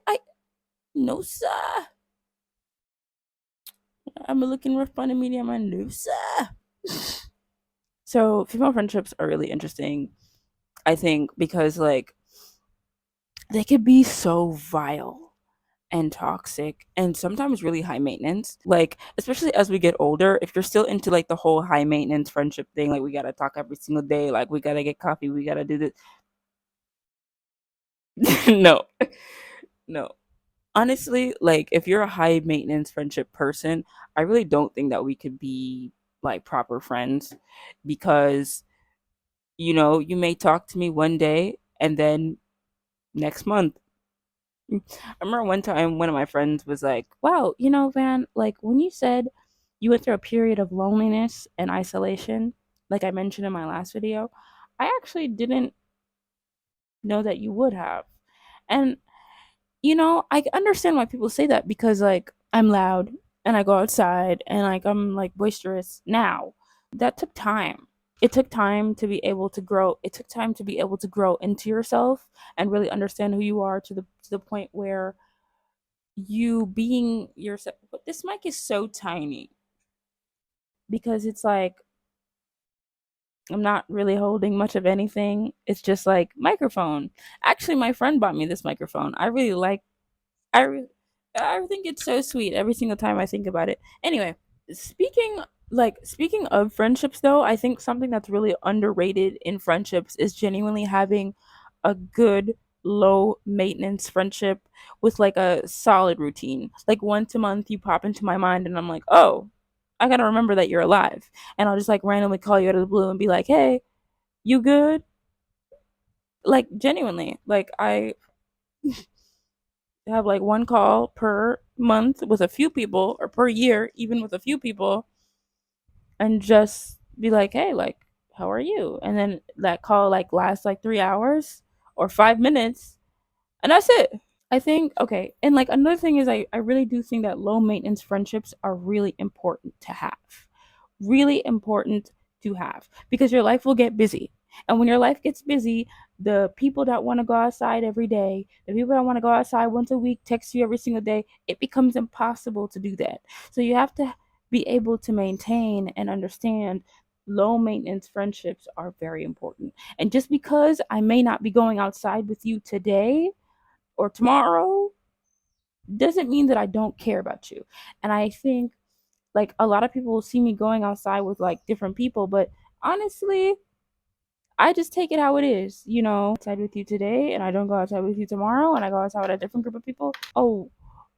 I no sir. I'm looking rough on the media man, no sir. So female friendships are really interesting, I think, because like they could be so vile and toxic and sometimes really high maintenance. Like, especially as we get older, if you're still into like the whole high maintenance friendship thing, like we gotta talk every single day, like we gotta get coffee, we gotta do this. No, no. Honestly, like if you're a high maintenance friendship person, I really don't think that we could be like proper friends because you may talk to me one day and then next month. I remember one time one of my friends was like, "Wow, Van, like when you said you went through a period of loneliness and isolation, like I mentioned in my last video, I actually didn't know that you would have." And I understand why people say that because like I'm loud and I go outside and like I'm like boisterous now. That took time. It took time to be able to grow. It took time to be able to grow into yourself and really understand who you are to the point where you being yourself. But this mic is so tiny because it's like I'm not really holding much of anything. It's just like microphone. Actually, my friend bought me this microphone. I really like I re- I think it's so sweet every single time I think about it. Anyway, speaking speaking of friendships though, I think something that's really underrated in friendships is genuinely having a good low maintenance friendship with like a solid routine. Like once a month you pop into my mind and I'm like, "Oh, I got to remember that you're alive." And I'll just like randomly call you out of the blue and be like, "Hey, you good?" Like genuinely. Like I have like one call per month with a few people or per year even with a few people and just be like, hey, like, how are you? And then that call like lasts like 3 hours or 5 minutes and that's it. I think okay, and like another thing is I really do think that low maintenance friendships are really important to have. Really important to have because your life will get busy. And when your life gets busy, the people that want to go outside every day, the people that want to go outside once a week, text you every single day, it becomes impossible to do that. So you have to be able to maintain and understand low maintenance friendships are very important. And just because I may not be going outside with you today, or tomorrow doesn't mean that I don't care about you. And I think like a lot of people will see me going outside with like different people, but honestly, I just take it how it is. Outside with you today and I don't go outside with you tomorrow and I go outside with a different group of people. Oh,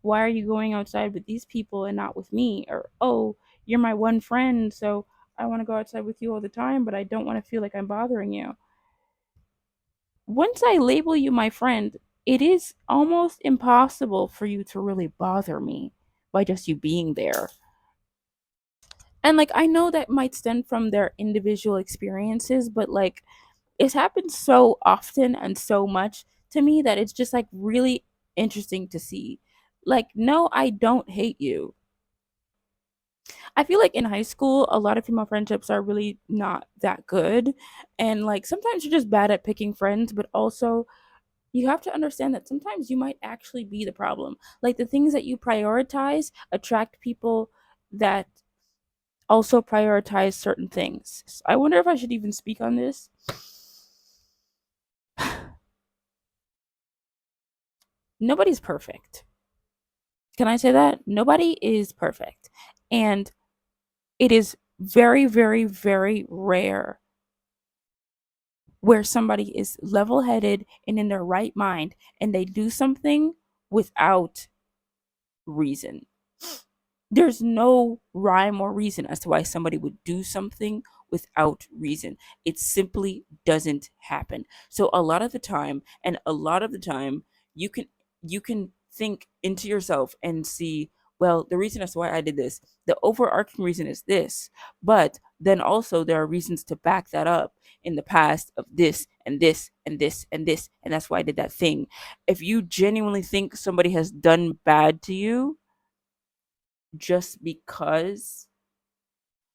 why are you going outside with these people and not with me? Or, oh, you're my one friend, so I want to go outside with you all the time, but I don't want to feel like I'm bothering you. Once I label you my friend, it is almost impossible for you to really bother me by just you being there. And like I know that might stem from their individual experiences, but like it's happened so often and so much to me that it's just like really interesting to see. Like, no, I don't hate you. I feel like in high school, a lot of female friendships are really not that good. And like sometimes you're just bad at picking friends, but also you have to understand that sometimes you might actually be the problem. Like the things that you prioritize attract people that also prioritize certain things. I wonder if I should even speak on this. Nobody's perfect. Can I say that? Nobody is perfect. And it is very, very, very rare where somebody is level headed and in their right mind and they do something without reason. There's no rhyme or reason as to why somebody would do something without reason. It simply doesn't happen. So a lot of the time, you can think into yourself and see, well, the reason as to why I did this, the overarching reason is this, but then also there are reasons to back that up in the past of this and this and this and this, and that's why I did that thing. If you genuinely think somebody has done bad to you, just because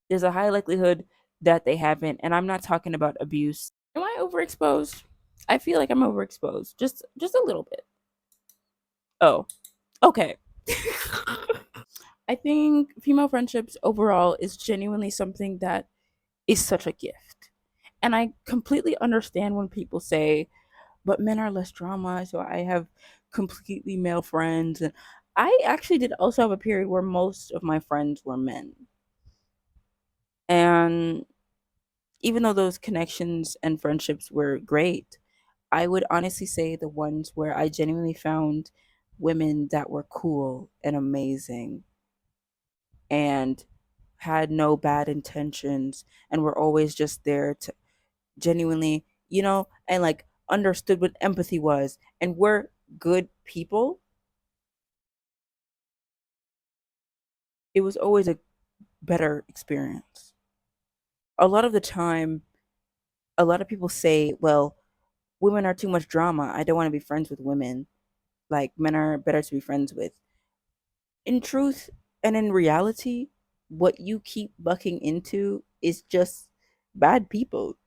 there's a high likelihood that they haven't, and I'm not talking about abuse. Am I overexposed? I feel like I'm overexposed, just a little bit. Oh, okay. I think female friendships overall is genuinely something that is such a gift. And I completely understand when people say, but men are less drama, so I have completely male friends. And I actually did also have a period where most of my friends were men. And even though those connections and friendships were great, I would honestly say the ones where I genuinely found women that were cool and amazing and had no bad intentions and were always just there to genuinely, and like understood what empathy was and were good people. It was always a better experience. A lot of the time, a lot of people say, well, women are too much drama. I don't want to be friends with women. Like, men are better to be friends with. In truth and in reality, what you keep bucking into is just bad people.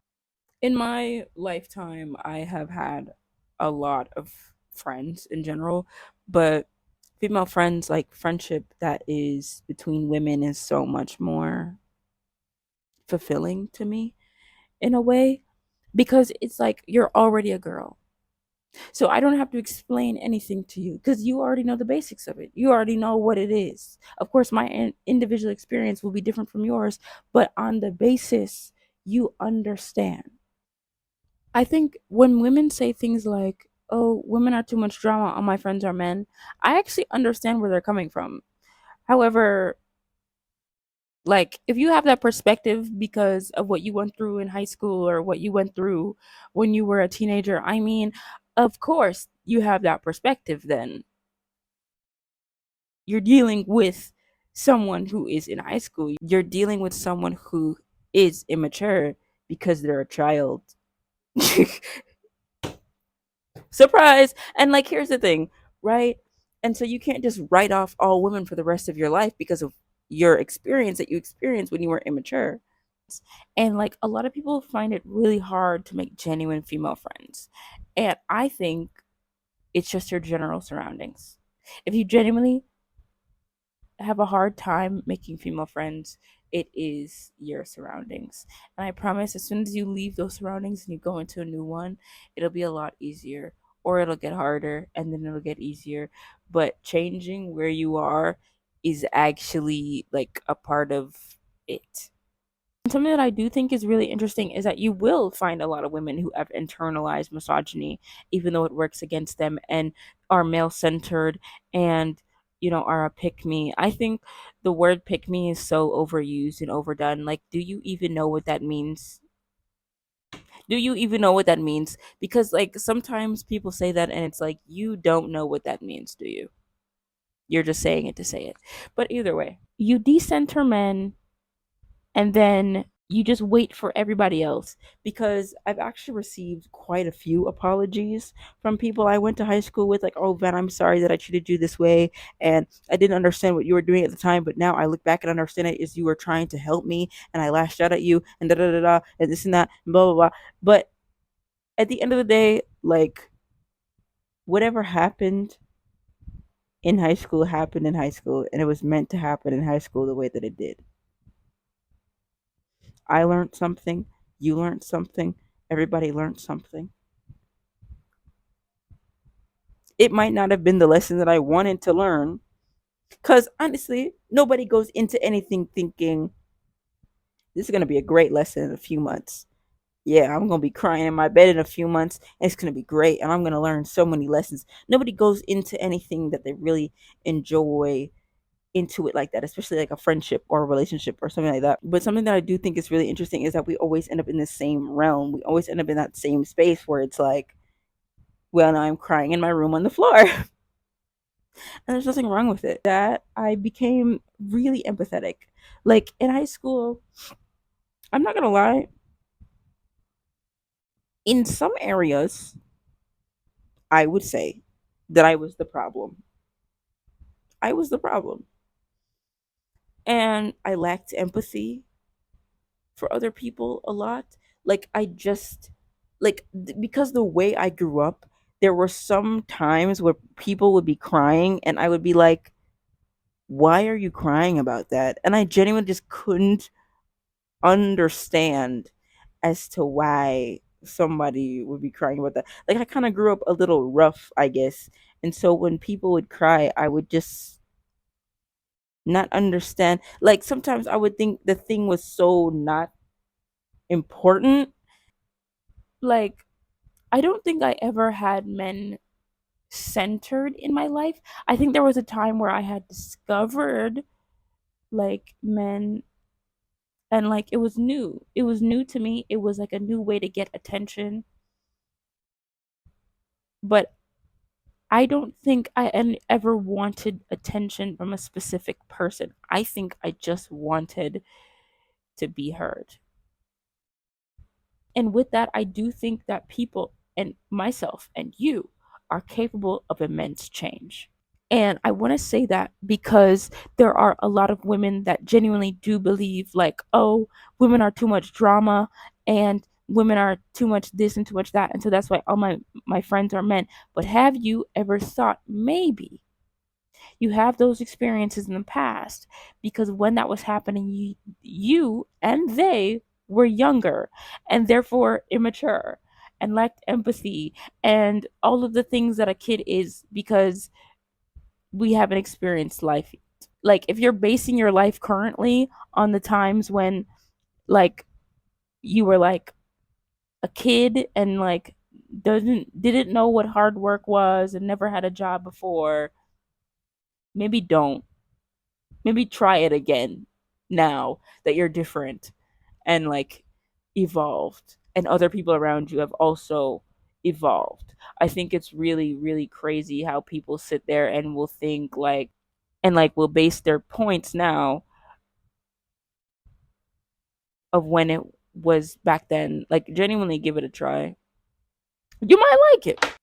In my lifetime, I have had a lot of friends in general, but female friends, like friendship that is between women, is so much more fulfilling to me in a way because it's like you're already a girl. So I don't have to explain anything to you because you already know the basics of it. You already know what it is. Of course, my individual experience will be different from yours, but on the basis, you understand. I think when women say things like, oh, women are too much drama, all my friends are men, I actually understand where they're coming from. However, like if you have that perspective because of what you went through in high school or what you went through when you were a teenager, I mean, of course you have that perspective then. You're dealing with someone who is in high school. You're dealing with someone who is immature because they're a child. Surprise. And like here's the thing, right? And so you can't just write off all women for the rest of your life because of your experience that you experienced when you were immature. And like a lot of people find it really hard to make genuine female friends. And I think it's just your general surroundings. If you genuinely have a hard time making female friends, it is your surroundings. And I promise, as soon as you leave those surroundings and you go into a new one, it'll be a lot easier, or it'll get harder and then it'll get easier. But changing where you are is actually like a part of it. Something that I do think is really interesting is that you will find a lot of women who have internalized misogyny, even though it works against them and are male centered and are a pick me. I think the word pick me is so overused and overdone. Like, do you even know what that means? Do you even know what that means? Because like sometimes people say that and it's like you don't know what that means, do you? You're just saying it to say it. But either way, you decenter men and then you just wait for everybody else because I've actually received quite a few apologies from people I went to high school with like, oh Van, I'm sorry that I treated you this way and I didn't understand what you were doing at the time, but now I look back and understand it is you were trying to help me and I lashed out at you and da da da da and this and that and blah blah blah. But at the end of the day, like whatever happened in high school happened in high school and it was meant to happen in high school the way that it did. I learned something, you learned something, everybody learned something. It might not have been the lesson that I wanted to learn, because honestly, nobody goes into anything thinking this is going to be a great lesson in a few months. Yeah, I'm going to be crying in my bed in a few months, and it's going to be great, and I'm going to learn so many lessons. Nobody goes into anything that they really enjoy into it like that, especially like a friendship or a relationship or something like that. But something that I do think is really interesting is that we always end up in the same realm. We always end up in that same space where it's like, well, now I'm crying in my room on the floor. And there's nothing wrong with it. That I became really empathetic. Like in high school, I'm not gonna lie, in some areas, I would say that I was the problem. I was the problem. And I lacked empathy for other people a lot. Like I just because the way I grew up, there were some times where people would be crying and I would be like, why are you crying about that? And I genuinely just couldn't understand as to why somebody would be crying about that. Like I kind of grew up a little rough, I guess. And so when people would cry, I would just not understand. Like sometimes I would think the thing was so not important. Like I don't think I ever had men centered in my life. I think there was a time where I had discovered like men, and like it was new. It was new to me. It was like a new way to get attention. But I don't think ever wanted attention from a specific person. I think I just wanted to be heard. And with that, I do think that people and myself and you are capable of immense change. And I want to say that because there are a lot of women that genuinely do believe, like, oh, women are too much drama and women are too much this and too much that. And so that's why all my friends are men. But have you ever thought maybe you have those experiences in the past because when that was happening, you and they were younger and therefore immature and lacked empathy and all of the things that a kid is because we haven't experienced life. Like if you're basing your life currently on the times when like you were like a kid and like didn't know what hard work was and never had a job before, maybe don't. Maybe try it again now that you're different and like evolved and other people around you have also evolved. I think it's really really crazy how people sit there and will think like and like will base their points now of when it was back then. Like genuinely give it a try. You might like it.